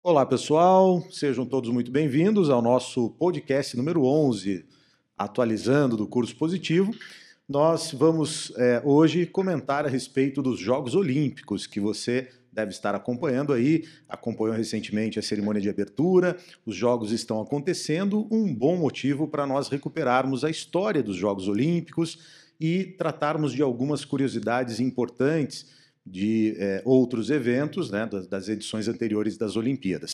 Olá, pessoal, sejam todos muito bem-vindos ao nosso podcast número 11, atualizando do curso positivo. Nós vamos hoje comentar a respeito dos Jogos Olímpicos, que você deve estar acompanhando aí, acompanhou recentemente a cerimônia de abertura, os Jogos estão acontecendo, um bom motivo para nós recuperarmos a história dos Jogos Olímpicos e tratarmos de algumas curiosidades importantes de outros eventos, né, das edições anteriores das Olimpíadas.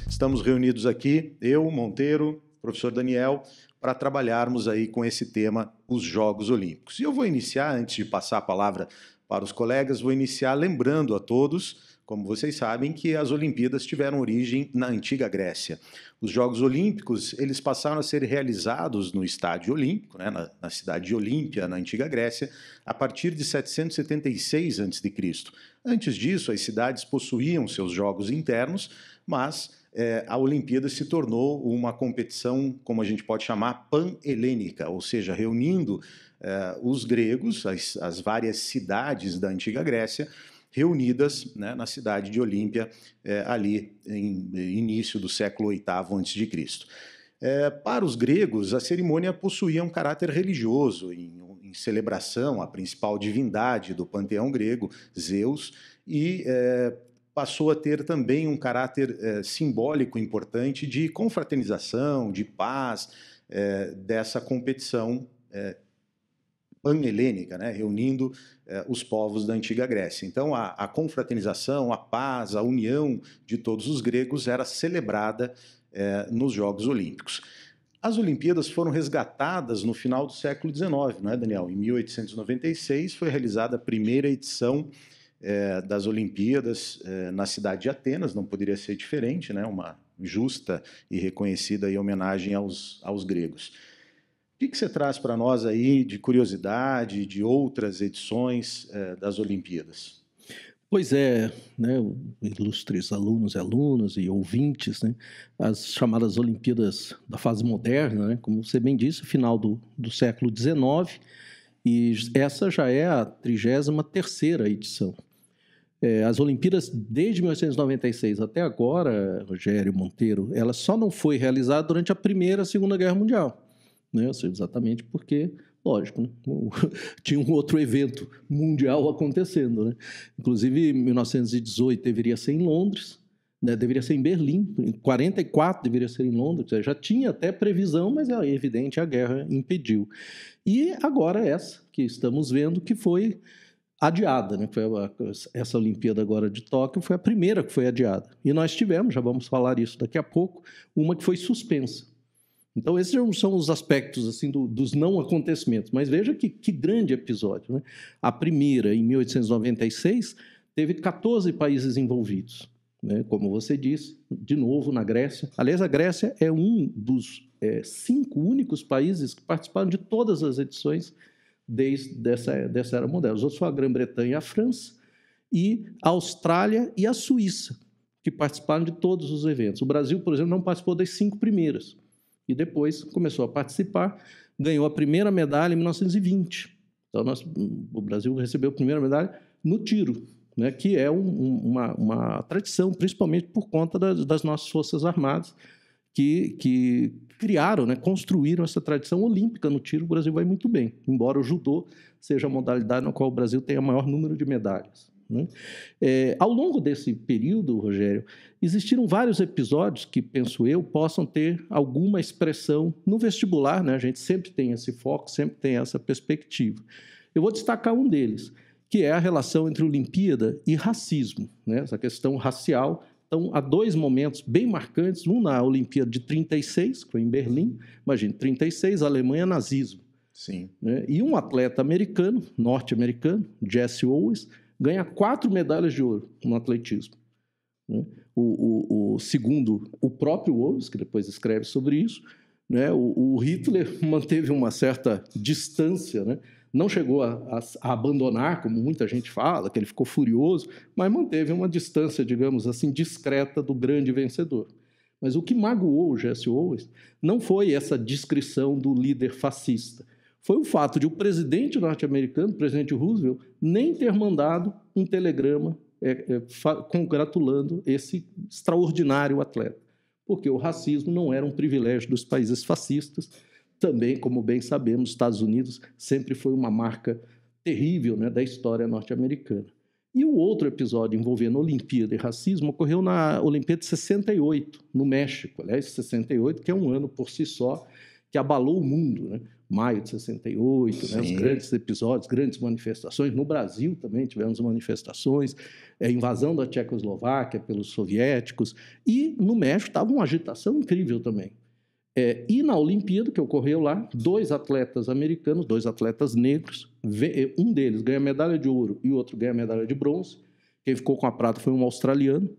Estamos reunidos aqui, eu, Monteiro, professor Daniel, para trabalharmos aí com esse tema, os Jogos Olímpicos. E eu vou iniciar, antes de passar a palavra para os colegas, vou iniciar lembrando a todos, como vocês sabem, que as Olimpíadas tiveram origem na antiga Grécia. Os Jogos Olímpicos, eles passaram a ser realizados no Estádio Olímpico, né, na cidade de Olímpia, na antiga Grécia, a partir de 776 a.C. Antes disso, as cidades possuíam seus jogos internos, mas a Olimpíada se tornou uma competição, como a gente pode chamar, pan-helênica, ou seja, reunindo os gregos, as várias cidades da antiga Grécia, reunidas, né, na cidade de Olímpia, ali em início do século VIII a.C. Para os gregos, a cerimônia possuía um caráter religioso, em celebração à principal divindade do panteão grego, Zeus, e passou a ter também um caráter simbólico importante de confraternização, de paz, dessa competição pan-helênica, né, reunindo os povos da antiga Grécia. Então, a confraternização, a paz, a união de todos os gregos era celebrada nos Jogos Olímpicos. As Olimpíadas foram resgatadas no final do século XIX, não é, Daniel? Em 1896 foi realizada a primeira edição das Olimpíadas na cidade de Atenas, não poderia ser diferente, né? Uma justa e reconhecida aí homenagem aos gregos. O que você traz para nós aí de curiosidade de outras edições das Olimpíadas? Pois é, né, ilustres alunos e alunas e ouvintes, né, as chamadas Olimpíadas da fase moderna, né, como você bem disse, final do século XIX, e essa já é a 33ª edição. As Olimpíadas, desde 1896 até agora, Rogério Monteiro, ela só não foi realizada durante a Primeira e a Segunda Guerra Mundial. Né? Exatamente porque, lógico, né? Tinha um outro evento mundial acontecendo. Né? Inclusive, em 1918 deveria ser em Londres, né? Deveria ser em Berlim, em 1944 deveria ser em Londres, já tinha até previsão, mas é evidente a guerra impediu. E agora essa que estamos vendo que foi adiada, né? Essa Olimpíada agora de Tóquio foi a primeira que foi adiada. E nós tivemos, já vamos falar isso daqui a pouco, uma que foi suspensa. Então, esses são os aspectos assim, dos não acontecimentos. Mas veja que grande episódio. Né? A primeira, em 1896, teve 14 países envolvidos. Né? Como você disse, de novo, na Grécia. Aliás, a Grécia é um dos 5 únicos países que participaram de todas as edições dessa era moderna. Os outros foram a Grã-Bretanha e a França, e a Austrália e a Suíça, que participaram de todos os eventos. O Brasil, por exemplo, não participou das 5 primeiras. E depois começou a participar, ganhou a primeira medalha em 1920. Então, o Brasil recebeu a primeira medalha no tiro, né, que é uma tradição, principalmente por conta das nossas Forças Armadas, que criaram, né, construíram essa tradição olímpica no tiro. O Brasil vai muito bem, embora o judô seja a modalidade na qual o Brasil tem o maior número de medalhas. Né? Ao longo desse período, Rogério, existiram vários episódios que, penso eu, possam ter alguma expressão no vestibular, né? A gente sempre tem esse foco, sempre tem essa perspectiva. Eu vou destacar um deles, que é a relação entre Olimpíada e racismo, né? Essa questão racial. Então, há 2 momentos bem marcantes, um na Olimpíada de 36, que foi em Berlim, imagine, 36, Alemanha, nazismo. Sim. Né? E um atleta americano, norte-americano, Jesse Owens, ganha 4 medalhas de ouro no atletismo. Né? Segundo o próprio Owens, que depois escreve sobre isso, né? O Hitler manteve uma certa distância, né? Não chegou a abandonar, como muita gente fala, que ele ficou furioso, mas manteve uma distância, digamos assim, discreta do grande vencedor. Mas o que magoou o Jesse Owens não foi essa descrição do líder fascista. Foi o fato de o presidente norte-americano, o presidente Roosevelt, nem ter mandado um telegrama congratulando esse extraordinário atleta. Porque o racismo não era um privilégio dos países fascistas. Também, como bem sabemos, os Estados Unidos sempre foi uma marca terrível, né, da história norte-americana. E o outro episódio envolvendo Olimpíada e racismo ocorreu na Olimpíada de 68, no México. Aliás, 68, que é um ano por si só, que abalou o mundo, né? Maio de 68, né? Os grandes episódios, grandes manifestações. No Brasil também tivemos manifestações, invasão da Tchecoslováquia pelos soviéticos. E no México estava uma agitação incrível também. E na Olimpíada, que ocorreu lá, 2 atletas americanos, 2 atletas negros, um deles ganha medalha de ouro e o outro ganha medalha de bronze. Quem ficou com a prata foi um australiano.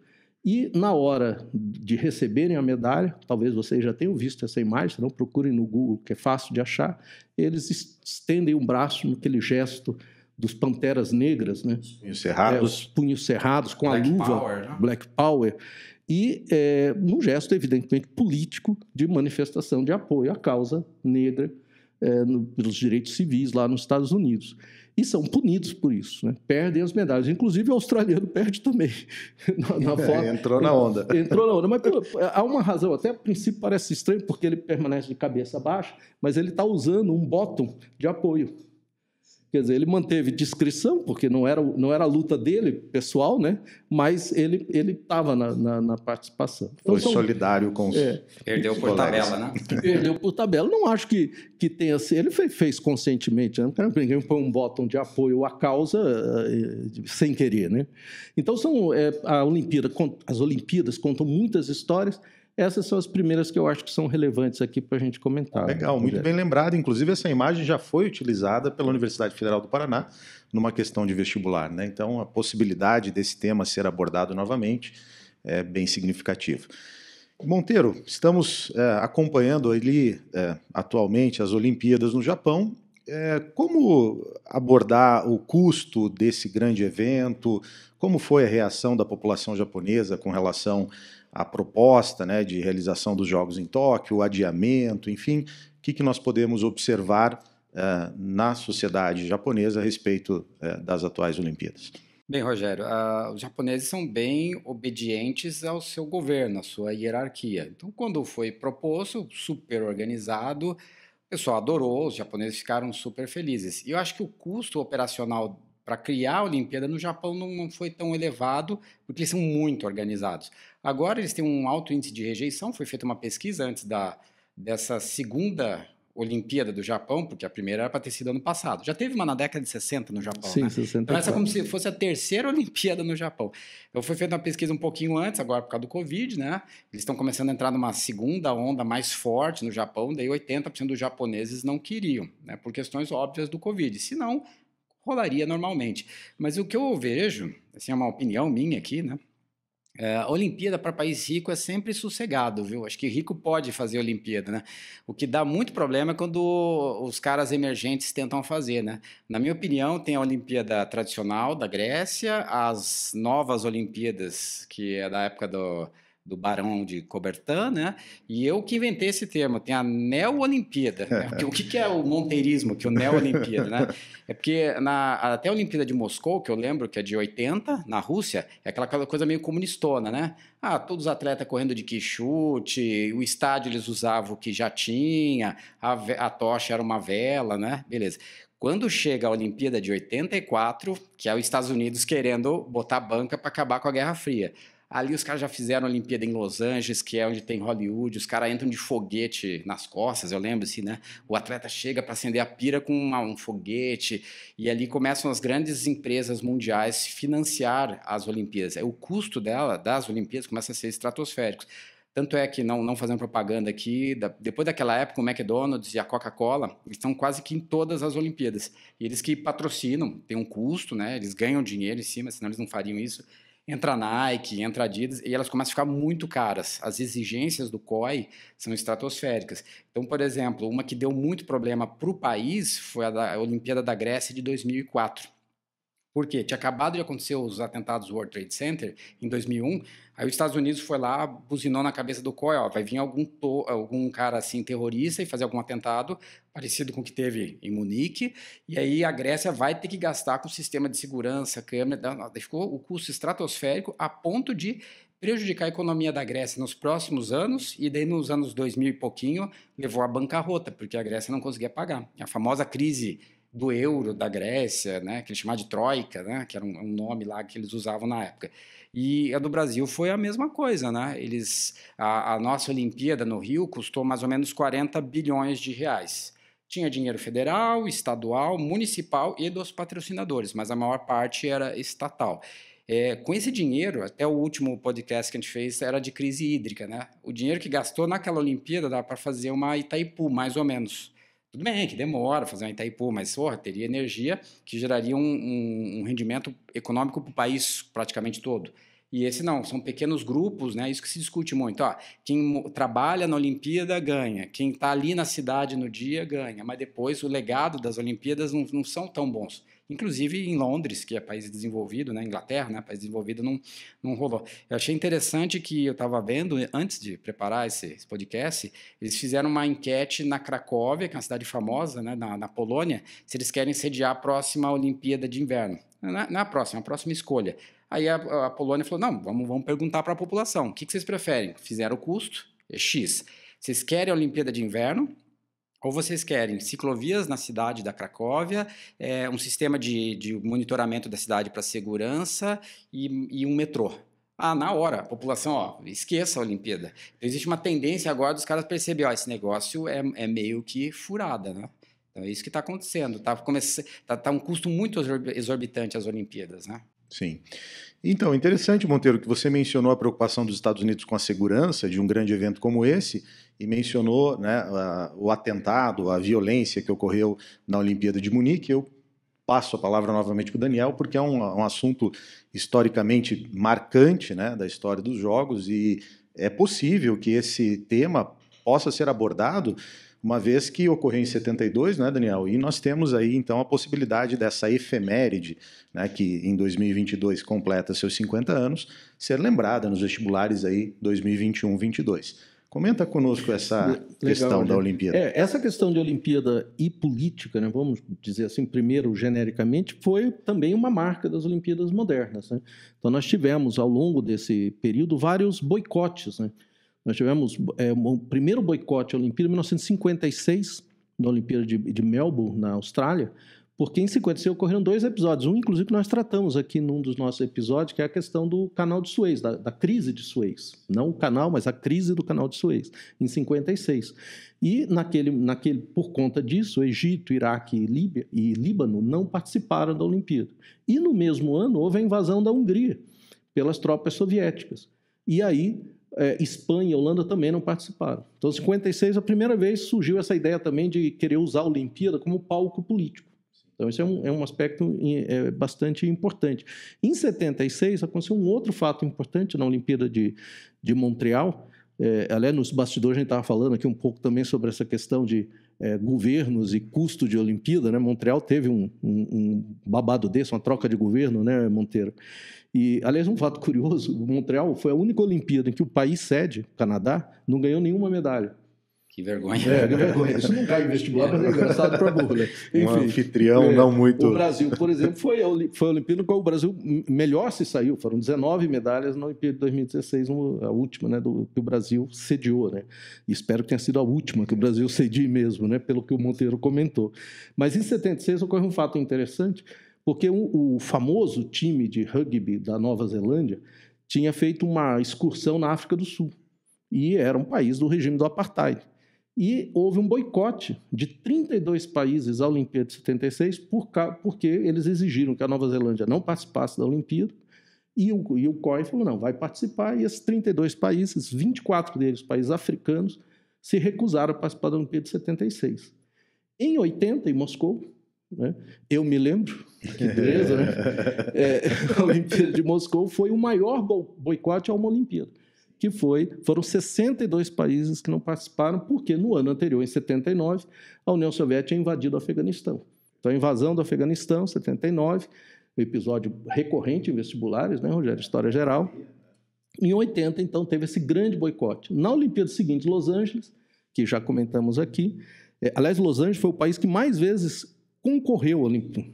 E na hora de receberem a medalha, talvez vocês já tenham visto essa imagem, se não procurem no Google, que é fácil de achar, eles estendem um braço naquele gesto dos Panteras Negras, né? Os punhos cerrados. Os punhos cerrados, com Black a luva, Power, né? Black Power. E num gesto, evidentemente, político de manifestação de apoio à causa negra pelos direitos civis lá nos Estados Unidos. E são punidos por isso, né? Perdem as medalhas. Inclusive, o australiano perde também. Na foto. Entrou na onda. Entrou na onda. Mas há uma razão. Até a princípio parece estranho, porque ele permanece de cabeça baixa, mas ele está usando um bottom de apoio. Quer dizer, ele manteve discrição, porque não era a luta dele, pessoal, né? Mas ele estava na participação. Então, foi solidário com os Perdeu por tabela, né? Perdeu por tabela. Não acho que tenha sido... Ele fez conscientemente, né? Ninguém põe um botão de apoio à causa sem querer, né? Então, as Olimpíadas contam muitas histórias. Essas são as primeiras que eu acho que são relevantes aqui para a gente comentar. Legal, muito bem lembrado. Inclusive, essa imagem já foi utilizada pela Universidade Federal do Paraná numa questão de vestibular, né? Então, a possibilidade desse tema ser abordado novamente é bem significativa. Monteiro, estamos acompanhando ali atualmente as Olimpíadas no Japão. Como abordar o custo desse grande evento? Como foi a reação da população japonesa com relação à proposta, né, de realização dos Jogos em Tóquio, o adiamento, enfim, o que nós podemos observar na sociedade japonesa a respeito das atuais Olimpíadas? Bem, Rogério, os japoneses são bem obedientes ao seu governo, à sua hierarquia. Então, quando foi proposto, super organizado, o pessoal adorou, os japoneses ficaram super felizes. E eu acho que o custo operacional para criar a Olimpíada no Japão não foi tão elevado, porque eles são muito organizados. Agora eles têm um alto índice de rejeição, foi feita uma pesquisa antes dessa segunda Olimpíada do Japão, porque a primeira era para ter sido ano passado. Já teve uma na década de 60 no Japão, sim, né? 64. Então essa é como se fosse a terceira Olimpíada no Japão. Então foi feita uma pesquisa um pouquinho antes, agora por causa do Covid, né? Eles estão começando a entrar numa segunda onda mais forte no Japão, daí 80% dos japoneses não queriam, né? Por questões óbvias do Covid. Se não, rolaria normalmente. Mas o que eu vejo, assim, é uma opinião minha aqui, né? A Olimpíada para país rico é sempre sossegado, viu? Acho que rico pode fazer Olimpíada, né? O que dá muito problema é quando os caras emergentes tentam fazer, né? Na minha opinião, tem a Olimpíada tradicional da Grécia, as novas Olimpíadas, que é da época do Barão de Coubertin, né? E eu que inventei esse termo, tem a Neo-Olimpíada. Né? O que é o monteirismo, que é o Neo-Olimpíada, né? É porque até a Olimpíada de Moscou, que eu lembro que é de 80, na Rússia, é aquela coisa meio comunistona, né? Todos os atletas correndo de quichute, o estádio eles usavam o que já tinha, a tocha era uma vela, né? Beleza. Quando chega a Olimpíada de 84, que é os Estados Unidos querendo botar banca para acabar com a Guerra Fria, ali os caras já fizeram a Olimpíada em Los Angeles, que é onde tem Hollywood, os caras entram de foguete nas costas, eu lembro assim, né? O atleta chega para acender a pira com um foguete, e ali começam as grandes empresas mundiais financiar as Olimpíadas. O custo das Olimpíadas começa a ser estratosférico. Tanto é que, não fazendo propaganda aqui, depois daquela época, o McDonald's e a Coca-Cola estão quase que em todas as Olimpíadas. E eles que patrocinam, tem um custo, né? Eles ganham dinheiro em cima, senão eles não fariam isso. Entra a Nike, entra a Adidas, e elas começam a ficar muito caras. As exigências do COI são estratosféricas. Então, por exemplo, uma que deu muito problema para o país foi a Olimpíada da Grécia de 2004. Por quê? Tinha acabado de acontecer os atentados do World Trade Center em 2001, aí os Estados Unidos foi lá, buzinou na cabeça do COI, ó, vai vir algum cara assim terrorista e fazer algum atentado parecido com o que teve em Munique, e aí a Grécia vai ter que gastar com sistema de segurança, câmera, daí ficou o custo estratosférico a ponto de prejudicar a economia da Grécia nos próximos anos, e daí nos anos 2000 e pouquinho levou à bancarrota, porque a Grécia não conseguia pagar. A famosa crise do euro da Grécia, né, que eles chamavam de Troika, né, que era um nome lá que eles usavam na época. E a do Brasil foi a mesma coisa, né? A nossa Olimpíada no Rio custou mais ou menos 40 bilhões de reais. Tinha dinheiro federal, estadual, municipal e dos patrocinadores, mas a maior parte era estatal. Com esse dinheiro, até o último podcast que a gente fez era de crise hídrica, né? O dinheiro que gastou naquela Olimpíada dá para fazer uma Itaipu, mais ou menos. Tudo bem que demora fazer uma Itaipu, mas teria energia que geraria um rendimento econômico para o país praticamente todo. E esse não, são pequenos grupos, né? Isso que se discute muito. Quem trabalha na Olimpíada ganha, quem está ali na cidade no dia ganha, mas depois o legado das Olimpíadas não são tão bons. Inclusive em Londres, que é país desenvolvido, né? Inglaterra, né? País desenvolvido, não rolou. Eu achei interessante que eu estava vendo, antes de preparar esse podcast, eles fizeram uma enquete na Cracóvia, que é uma cidade famosa, né? na Polônia, se eles querem sediar a próxima Olimpíada de Inverno. Não é a próxima escolha. Aí a Polônia falou, não, vamos perguntar para a população, o que vocês preferem? Fizeram o custo, é X. Vocês querem a Olimpíada de Inverno ou vocês querem ciclovias na cidade da Cracóvia, um sistema de monitoramento da cidade para segurança e um metrô? Na hora, a população, esqueça a Olimpíada. Então, existe uma tendência agora dos caras perceber, esse negócio é meio que furada, né? Então, é isso que está acontecendo. Tá um custo muito exorbitante as Olimpíadas, né? Sim. Então, interessante, Monteiro, que você mencionou a preocupação dos Estados Unidos com a segurança de um grande evento como esse e mencionou, né, o atentado, a violência que ocorreu na Olimpíada de Munique. Eu passo a palavra novamente para o Daniel, porque é um assunto historicamente marcante, né, da história dos Jogos, e é possível que esse tema possa ser abordado uma vez que ocorreu em 72, né, Daniel? E nós temos aí, então, a possibilidade dessa efeméride, né, que em 2022 completa seus 50 anos, ser lembrada nos vestibulares aí 2021-22. Comenta conosco essa questão da Olimpíada. Essa questão de Olimpíada e política, né, vamos dizer assim, primeiro, genericamente, foi também uma marca das Olimpíadas modernas, né? Então, nós tivemos, ao longo desse período, vários boicotes, né? Nós tivemos o primeiro boicote à Olimpíada em 1956, na Olimpíada de Melbourne, na Austrália, porque em 1956 ocorreram 2 episódios. Um, inclusive, que nós tratamos aqui num dos nossos episódios, que é a questão do canal de Suez, da crise de Suez. Não o canal, mas a crise do canal de Suez, em 1956. E, por conta disso, o Egito, Iraque e Líbano não participaram da Olimpíada. E, no mesmo ano, houve a invasão da Hungria pelas tropas soviéticas. E aí, Espanha e Holanda também não participaram. Então, em 1956, a primeira vez surgiu essa ideia também de querer usar a Olimpíada como palco político. Então, isso é um aspecto bastante importante. Em 1976, aconteceu um outro fato importante na Olimpíada de Montreal. Aliás, nos bastidores a gente estava falando aqui um pouco também sobre essa questão de governos e custo de Olimpíada, né? Montreal teve um babado desse, uma troca de governo, né, Monteiro? E, aliás, um fato curioso, Montreal foi a única Olimpíada em que o país sede, o Canadá, não ganhou nenhuma medalha. Que vergonha. Que vergonha. Isso não cai em vestibular, mas é engraçado para burro, né? Enfim, um anfitrião não muito... O Brasil, por exemplo, foi a Olimpíada no qual o Brasil melhor se saiu. Foram 19 medalhas na Olimpíada de 2016, a última, né, que o Brasil sediou, né? E espero que tenha sido a última que o Brasil cedie mesmo, né? Pelo que o Monteiro comentou. Mas em 76 ocorreu um fato interessante, porque o famoso time de rugby da Nova Zelândia tinha feito uma excursão na África do Sul. E era um país do regime do apartheid. E houve um boicote de 32 países à Olimpíada de 76 porque eles exigiram que a Nova Zelândia não participasse da Olimpíada, e o COI falou, não, vai participar, e esses 32 países, 24 deles, países africanos, se recusaram a participar da Olimpíada de 76. Em 80, em Moscou, né, eu me lembro, que beleza, né? A Olimpíada de Moscou foi o maior boicote a uma Olimpíada, que foram 62 países que não participaram, porque no ano anterior, em 79, a União Soviética tinha invadido o Afeganistão. Então, a invasão do Afeganistão, 79, um episódio recorrente em vestibulares, né, Rogério? História geral. Em 80, então, teve esse grande boicote. Na Olimpíada seguinte, Los Angeles, que já comentamos aqui, aliás, Los Angeles foi o país que mais vezes concorreu,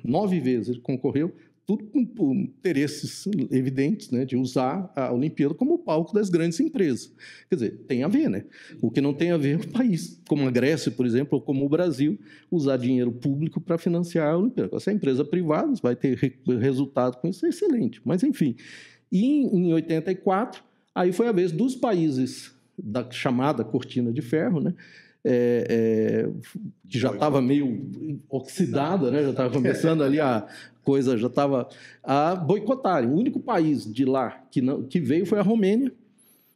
9 vezes ele concorreu, tudo com interesses evidentes, né, de usar a Olimpíada como palco das grandes empresas. Quer dizer, tem a ver, né? O que não tem a ver é um país como a Grécia, por exemplo, ou como o Brasil, usar dinheiro público para financiar a Olimpíada. Se a empresa privada vai ter resultado com isso, é excelente. Mas, enfim. E em 84, aí foi a vez dos países da chamada Cortina de Ferro, né? Que já estava meio oxidada, né? Já estava começando ali a coisa, já estava a boicotarem. O único país de lá que veio foi a Romênia,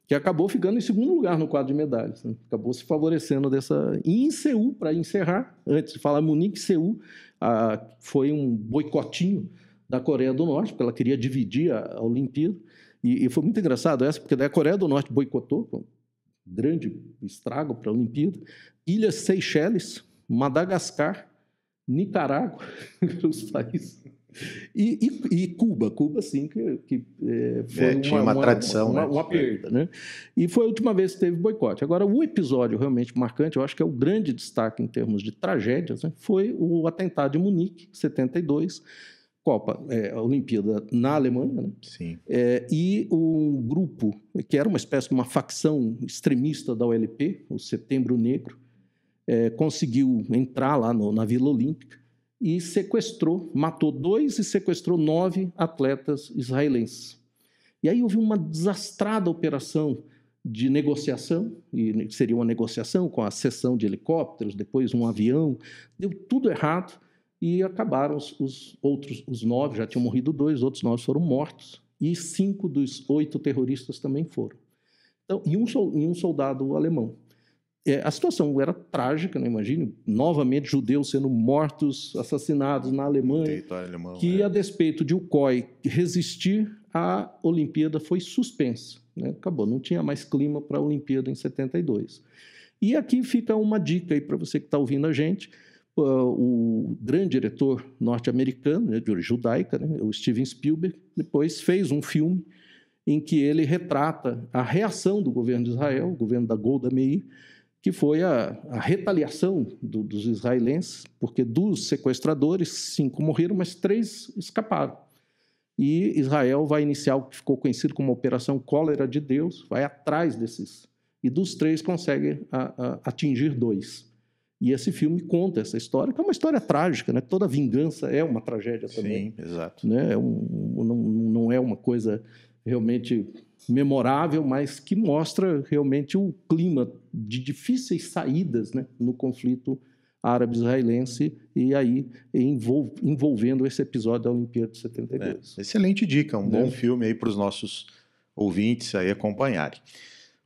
que acabou ficando em segundo lugar no quadro de medalhas, né? Acabou se favorecendo dessa... E em Seul, para encerrar, antes de falar Munique, Seul, foi um boicotinho da Coreia do Norte, porque ela queria dividir a Olimpíada, e foi muito engraçado essa, porque daí a Coreia do Norte boicotou, grande estrago para a Olimpíada, Ilhas Seychelles, Madagascar, Nicarágua, os países, e Cuba, sim, que foi tinha uma tradição, uma perda, né? E foi a última vez que teve boicote. Agora, o episódio realmente marcante, eu acho que é o grande destaque em termos de tragédias, né, foi o atentado de Munique, 72, a Olimpíada na Alemanha, né? Sim. E um grupo, que era uma espécie de uma facção extremista da OLP, o Setembro Negro, conseguiu entrar lá na Vila Olímpica e matou 2 e sequestrou 9 atletas israelenses. E aí houve uma desastrada operação de negociação, e seria uma negociação com a cessão de helicópteros, depois um avião, deu tudo errado. E acabaram os 9, já tinham morrido 2, os outros 9 foram mortos, e 5 dos 8 terroristas também foram. Então, e um soldado alemão. A situação era trágica, né? Imagine, novamente judeus sendo mortos, assassinados na Alemanha, que a despeito de o COI resistir, a Olimpíada foi suspensa, né? Acabou, não tinha mais clima para a Olimpíada em 72. E aqui fica uma dica aí para você que está ouvindo a gente. O grande diretor norte-americano, né, de judaica, né, o Steven Spielberg, depois fez um filme em que ele retrata a reação do governo de Israel, o governo da Golda Meir, que foi a retaliação dos israelenses, porque dos sequestradores, 5 morreram, mas 3 escaparam. E Israel vai iniciar o que ficou conhecido como Operação Cólera de Deus, vai atrás desses, e dos 3 consegue atingir 2. E esse filme conta essa história, que é uma história trágica, né? Toda vingança é uma tragédia também. Sim, exato. Né? Não é uma coisa realmente memorável, mas que mostra realmente o clima de difíceis saídas, né, no conflito árabe-israelense, e aí envolvendo esse episódio da Olimpíada de 72. Excelente dica, um bom filme aí para os nossos ouvintes aí acompanharem.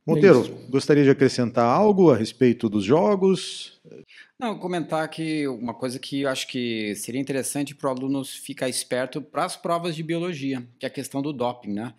Monteiro, gostaria de acrescentar algo a respeito dos jogos? Não, comentar que uma coisa que eu acho que seria interessante para o aluno ficar esperto para as provas de biologia, que é a questão do doping, né?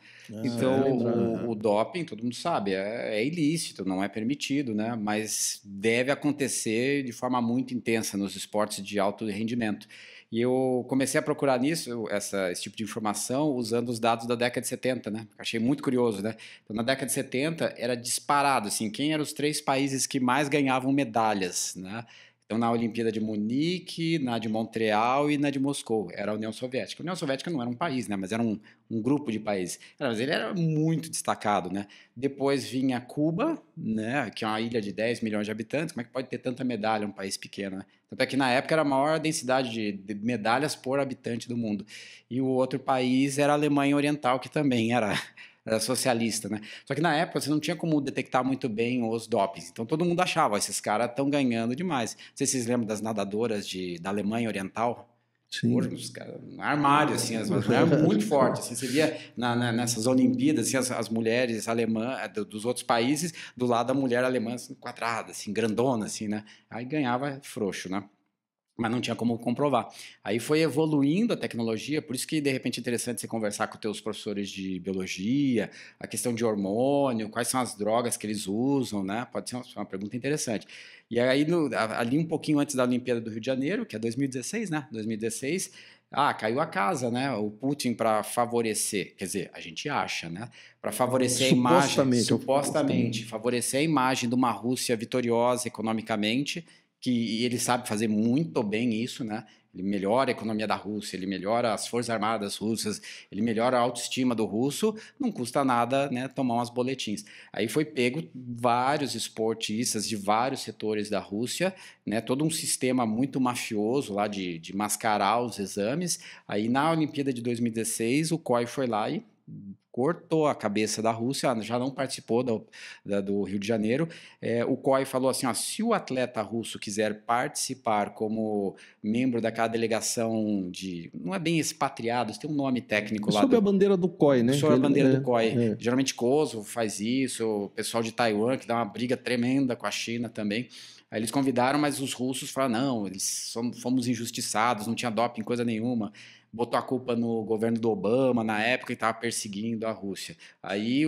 Então, o doping, todo mundo sabe, é ilícito, não é permitido, né? Mas deve acontecer de forma muito intensa nos esportes de alto rendimento. E eu comecei a procurar nisso, esse tipo de informação, usando os dados da década de 70, né? Achei muito curioso, né? Então, na década de 70, era disparado, assim, quem eram os 3 países que mais ganhavam medalhas, né? Então, na Olimpíada de Munique, na de Montreal e na de Moscou, era a União Soviética. A União Soviética não era um país, né? Mas era um grupo de países. Mas ele era muito destacado, né? Depois vinha Cuba, né? Que é uma ilha de 10 milhões de habitantes. Como é que pode ter tanta medalha um país pequeno, né? Tanto é que na época era a maior densidade de medalhas por habitante do mundo. E o outro país era a Alemanha Oriental, que também era socialista, né? Só que na época você não tinha como detectar muito bem os dopings. Então todo mundo achava, esses caras estão ganhando demais. Não sei se vocês lembram das nadadoras da Alemanha Oriental. Sim. Hoje, os caras, no armário, assim, as mulheres muito fortes. Assim, você via nessas Olimpíadas, assim, as mulheres alemãs dos outros países, do lado da mulher alemã, assim, quadrada, assim, grandona, assim, né? Aí ganhava frouxo, né? mas não tinha como comprovar. Aí foi evoluindo a tecnologia, por isso que de repente é interessante você conversar com os teus professores de biologia, a questão de hormônio, quais são as drogas que eles usam, né? Pode ser uma pergunta interessante. E aí, ali um pouquinho antes da Olimpíada do Rio de Janeiro, que é 2016, né? 2016, caiu a casa, né? O Putin para favorecer, quer dizer, a gente acha, né? Para favorecer a imagem, supostamente, favorecer a imagem de uma Rússia vitoriosa economicamente, que ele sabe fazer muito bem isso, né? Ele melhora a economia da Rússia, ele melhora as forças armadas russas, ele melhora a autoestima do russo, não custa nada, né, tomar umas boletins. Aí foi pego vários esportistas de vários setores da Rússia, né, todo um sistema muito mafioso lá de mascarar os exames. Aí na Olimpíada de 2016, o COI foi lá e cortou a cabeça da Rússia, já não participou do Rio de Janeiro. O COI falou assim, se o atleta russo quiser participar como membro daquela delegação não é bem expatriados, tem um nome técnico lá. Sob a bandeira do COI, né? Sob a bandeira do COI. Geralmente Kosovo faz isso, o pessoal de Taiwan, que dá uma briga tremenda com a China também. Aí eles convidaram, mas os russos falaram, não, fomos injustiçados, não tinha doping, coisa nenhuma. Botou a culpa no governo do Obama, na época, que estava perseguindo a Rússia. Aí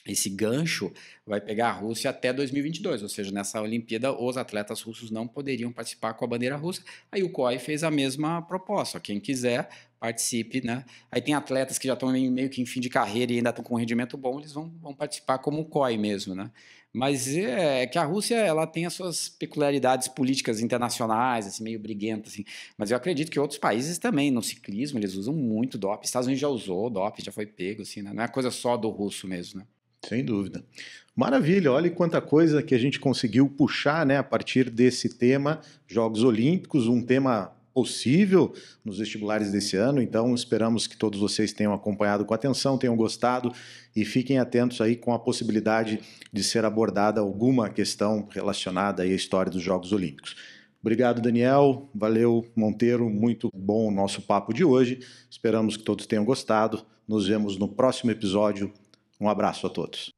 esse gancho vai pegar a Rússia até 2022, ou seja, nessa Olimpíada os atletas russos não poderiam participar com a bandeira russa. Aí o COI fez a mesma proposta, quem quiser participe, né? Aí tem atletas que já estão meio que em fim de carreira e ainda estão com um rendimento bom, eles vão participar como o COI mesmo, né? Mas é que a Rússia ela tem as suas peculiaridades políticas internacionais, assim, meio briguentas, assim. Mas eu acredito que outros países também, no ciclismo, eles usam muito doping. Os Estados Unidos já usou doping, já foi pego, assim, né? Não é coisa só do russo mesmo, né? Sem dúvida. Maravilha, olha quanta coisa que a gente conseguiu puxar, né, a partir desse tema, Jogos Olímpicos, um tema possível nos vestibulares desse ano, então esperamos que todos vocês tenham acompanhado com atenção, tenham gostado e fiquem atentos aí com a possibilidade de ser abordada alguma questão relacionada aí à história dos Jogos Olímpicos. Obrigado, Daniel, valeu, Monteiro, muito bom o nosso papo de hoje, esperamos que todos tenham gostado, nos vemos no próximo episódio. Um abraço a todos.